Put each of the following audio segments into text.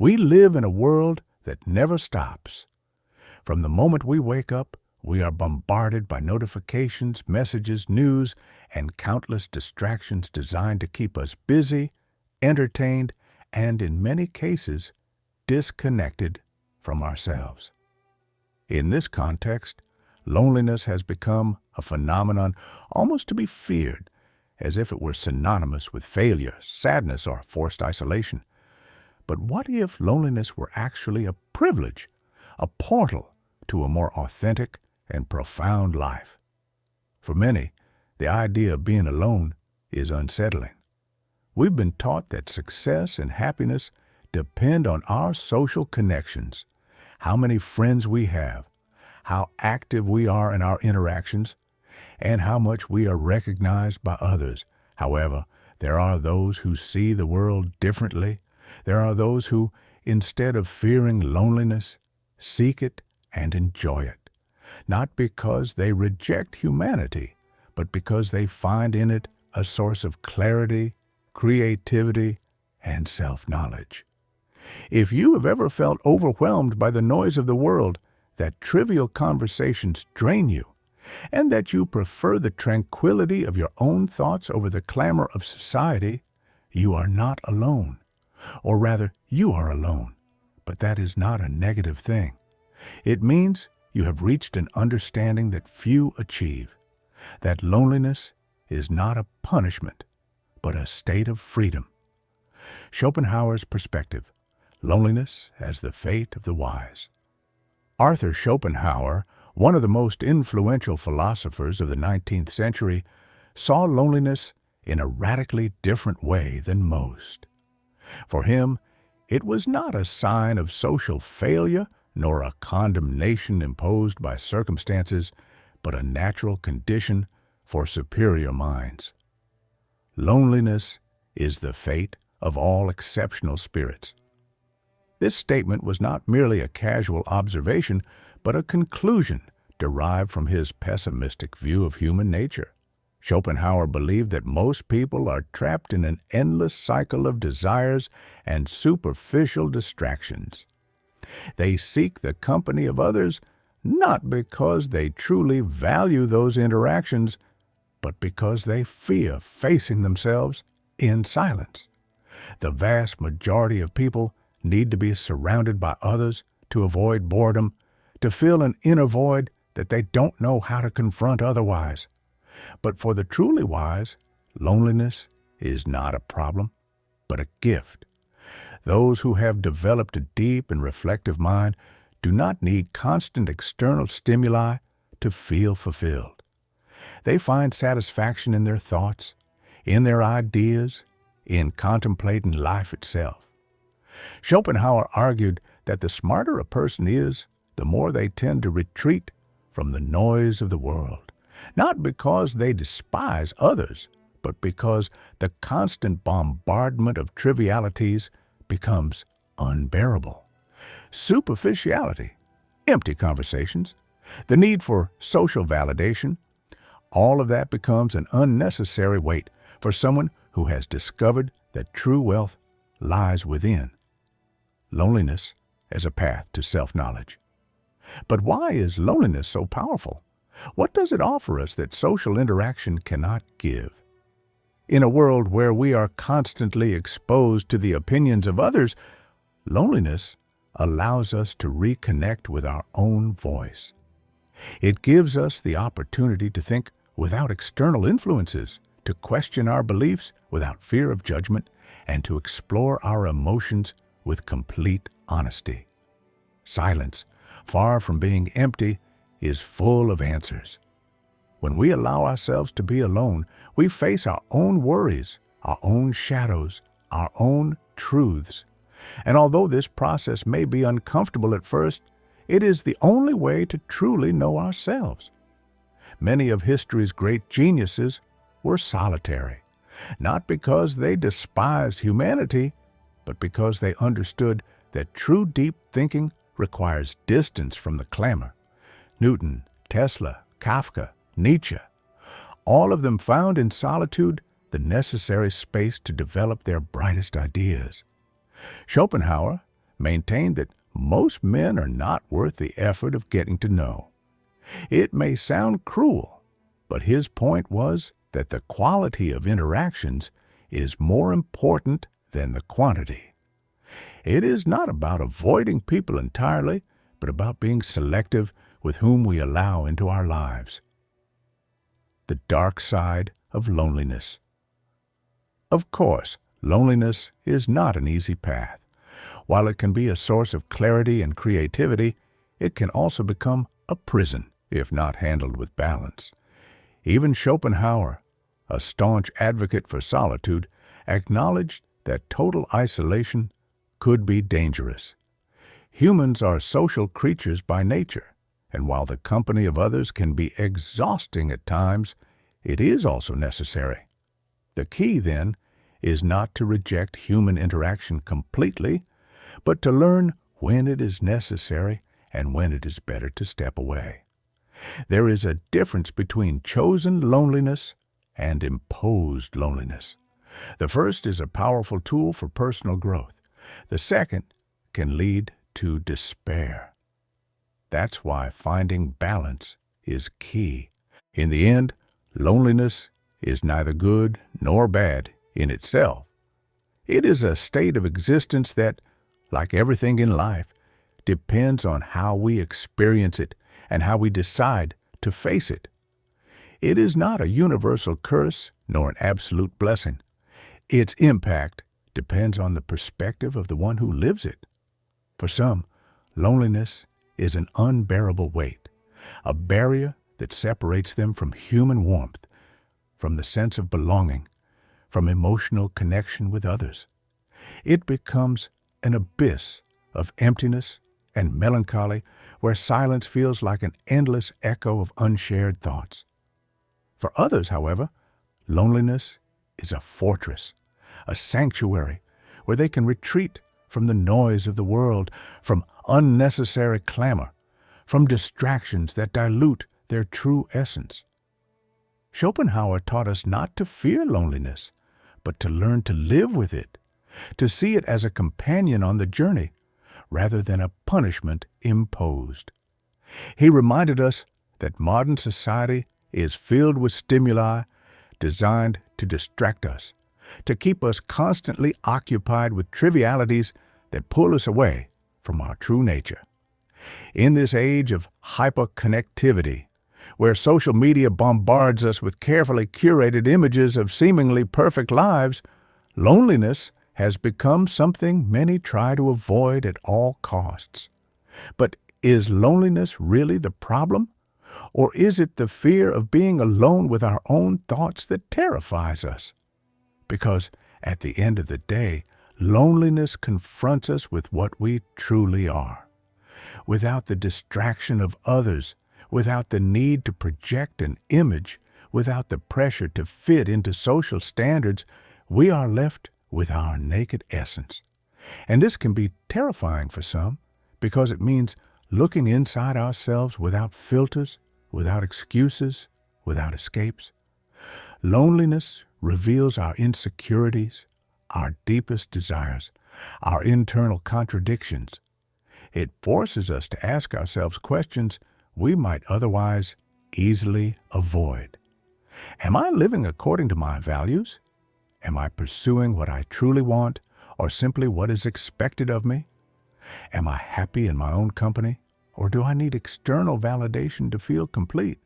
We live in a world that never stops. From the moment we wake up, we are bombarded by notifications, messages, news, and countless distractions designed to keep us busy, entertained, and in many cases, disconnected from ourselves. In this context, loneliness has become a phenomenon almost to be feared, as if it were synonymous with failure, sadness, or forced isolation. But what if loneliness were actually a privilege, a portal to a more authentic and profound life? For many, the idea of being alone is unsettling. We've been taught that success and happiness depend on our social connections, how many friends we have, how active we are in our interactions, and how much we are recognized by others. However, there are those who see the world differently. There are those who, instead of fearing loneliness, seek it and enjoy it, not because they reject humanity, but because they find in it a source of clarity, creativity, and self-knowledge. If you have ever felt overwhelmed by the noise of the world, that trivial conversations drain you, and that you prefer the tranquility of your own thoughts over the clamor of society, you are not alone. Or rather, you are alone. But that is not a negative thing. It means you have reached an understanding that few achieve, that loneliness is not a punishment, but a state of freedom. Schopenhauer's perspective, loneliness as the fate of the wise. Arthur Schopenhauer, one of the most influential philosophers of the 19th century, saw loneliness in a radically different way than most. For him, it was not a sign of social failure nor a condemnation imposed by circumstances, but a natural condition for superior minds. Loneliness is the fate of all exceptional spirits. This statement was not merely a casual observation, but a conclusion derived from his pessimistic view of human nature. Schopenhauer believed that most people are trapped in an endless cycle of desires and superficial distractions. They seek the company of others not because they truly value those interactions, but because they fear facing themselves in silence. The vast majority of people need to be surrounded by others to avoid boredom, to fill an inner void that they don't know how to confront otherwise. But for the truly wise, loneliness is not a problem, but a gift. Those who have developed a deep and reflective mind do not need constant external stimuli to feel fulfilled. They find satisfaction in their thoughts, in their ideas, in contemplating life itself. Schopenhauer argued that the smarter a person is, the more they tend to retreat from the noise of the world, not because they despise others, but because the constant bombardment of trivialities becomes unbearable. Superficiality, empty conversations, the need for social validation, all of that becomes an unnecessary weight for someone who has discovered that true wealth lies within. Loneliness as a path to self-knowledge. But why is loneliness so powerful? What does it offer us that social interaction cannot give? In a world where we are constantly exposed to the opinions of others, loneliness allows us to reconnect with our own voice. It gives us the opportunity to think without external influences, to question our beliefs without fear of judgment, and to explore our emotions with complete honesty. Silence, far from being empty, is full of answers. When we allow ourselves to be alone, we face our own worries, our own shadows, our own truths. And although this process may be uncomfortable at first, it is the only way to truly know ourselves. Many of history's great geniuses were solitary, not because they despised humanity, but because they understood that true deep thinking requires distance from the clamor. Newton, Tesla, Kafka, Nietzsche, all of them found in solitude the necessary space to develop their brightest ideas. Schopenhauer maintained that most men are not worth the effort of getting to know. It may sound cruel, but his point was that the quality of interactions is more important than the quantity. It is not about avoiding people entirely, but about being selective with whom we allow into our lives. The dark side of loneliness. Of course, loneliness is not an easy path. While it can be a source of clarity and creativity, it can also become a prison if not handled with balance. Even Schopenhauer, a staunch advocate for solitude, acknowledged that total isolation could be dangerous. Humans are social creatures by nature, and while the company of others can be exhausting at times, it is also necessary. The key, then, is not to reject human interaction completely, but to learn when it is necessary and when it is better to step away. There is a difference between chosen loneliness and imposed loneliness. The first is a powerful tool for personal growth. The second can lead to despair. That's why finding balance is key. In the end, loneliness is neither good nor bad in itself. It is a state of existence that, like everything in life, depends on how we experience it and how we decide to face it. It is not a universal curse nor an absolute blessing. Its impact depends on the perspective of the one who lives it. For some, loneliness is an unbearable weight, a barrier that separates them from human warmth, from the sense of belonging, from emotional connection with others. It becomes an abyss of emptiness and melancholy where silence feels like an endless echo of unshared thoughts. For others, however, loneliness is a fortress, a sanctuary where they can retreat from the noise of the world, from unnecessary clamor, from distractions that dilute their true essence. Schopenhauer taught us not to fear loneliness, but to learn to live with it, to see it as a companion on the journey, rather than a punishment imposed. He reminded us that modern society is filled with stimuli designed to distract us, to keep us constantly occupied with trivialities that pull us away from our true nature. In this age of hyperconnectivity, where social media bombards us with carefully curated images of seemingly perfect lives, loneliness has become something many try to avoid at all costs. But is loneliness really the problem? Or is it the fear of being alone with our own thoughts that terrifies us? Because at the end of the day, loneliness confronts us with what we truly are. Without the distraction of others, without the need to project an image, without the pressure to fit into social standards, we are left with our naked essence. And this can be terrifying for some, because it means looking inside ourselves without filters, without excuses, without escapes. Loneliness reveals our insecurities, our deepest desires, our internal contradictions. It forces us to ask ourselves questions we might otherwise easily avoid. Am I living according to my values? Am I pursuing what I truly want, or simply what is expected of me? Am I happy in my own company, or do I need external validation to feel complete?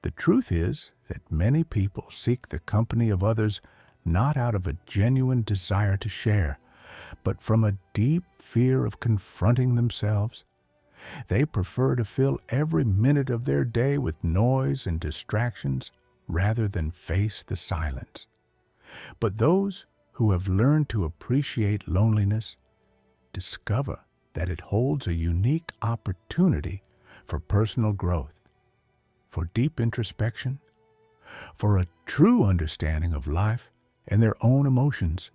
The truth is that many people seek the company of others not out of a genuine desire to share, but from a deep fear of confronting themselves. They prefer to fill every minute of their day with noise and distractions rather than face the silence. But those who have learned to appreciate loneliness discover that it holds a unique opportunity for personal growth, for deep introspection, for a true understanding of life and their own emotions.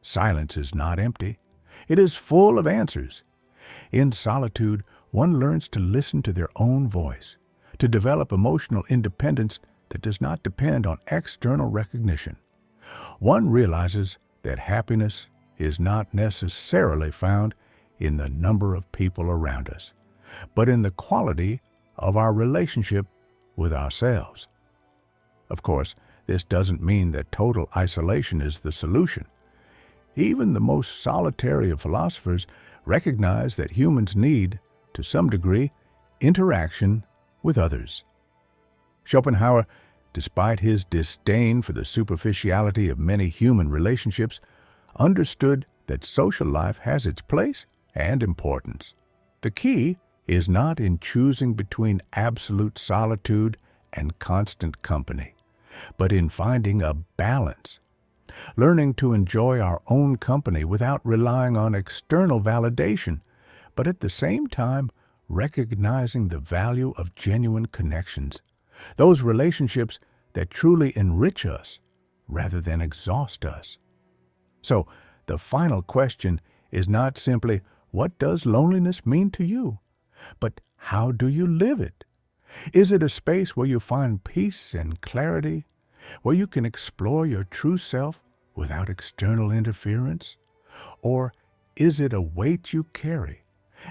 Silence is not empty. It is full of answers. In solitude, one learns to listen to their own voice, to develop emotional independence that does not depend on external recognition. One realizes that happiness is not necessarily found in the number of people around us, but in the quality of our relationship with ourselves. Of course, this doesn't mean that total isolation is the solution. Even the most solitary of philosophers recognize that humans need, to some degree, interaction with others. Schopenhauer, despite his disdain for the superficiality of many human relationships, understood that social life has its place and importance. The key is not in choosing between absolute solitude and constant company, but in finding a balance, learning to enjoy our own company without relying on external validation, but at the same time recognizing the value of genuine connections, those relationships that truly enrich us rather than exhaust us. So, the final question is not simply, what does loneliness mean to you? But how do you live it? Is it a space where you find peace and clarity, where you can explore your true self without external interference? Or is it a weight you carry,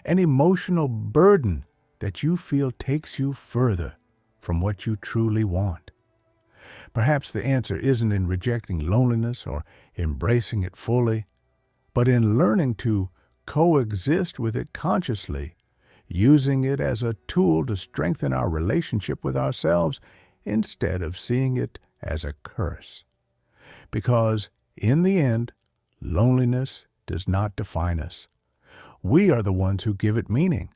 an emotional burden that you feel takes you further from what you truly want? Perhaps the answer isn't in rejecting loneliness or embracing it fully, but in learning to coexist with it consciously, using it as a tool to strengthen our relationship with ourselves instead of seeing it as a curse. Because, in the end, loneliness does not define us. We are the ones who give it meaning.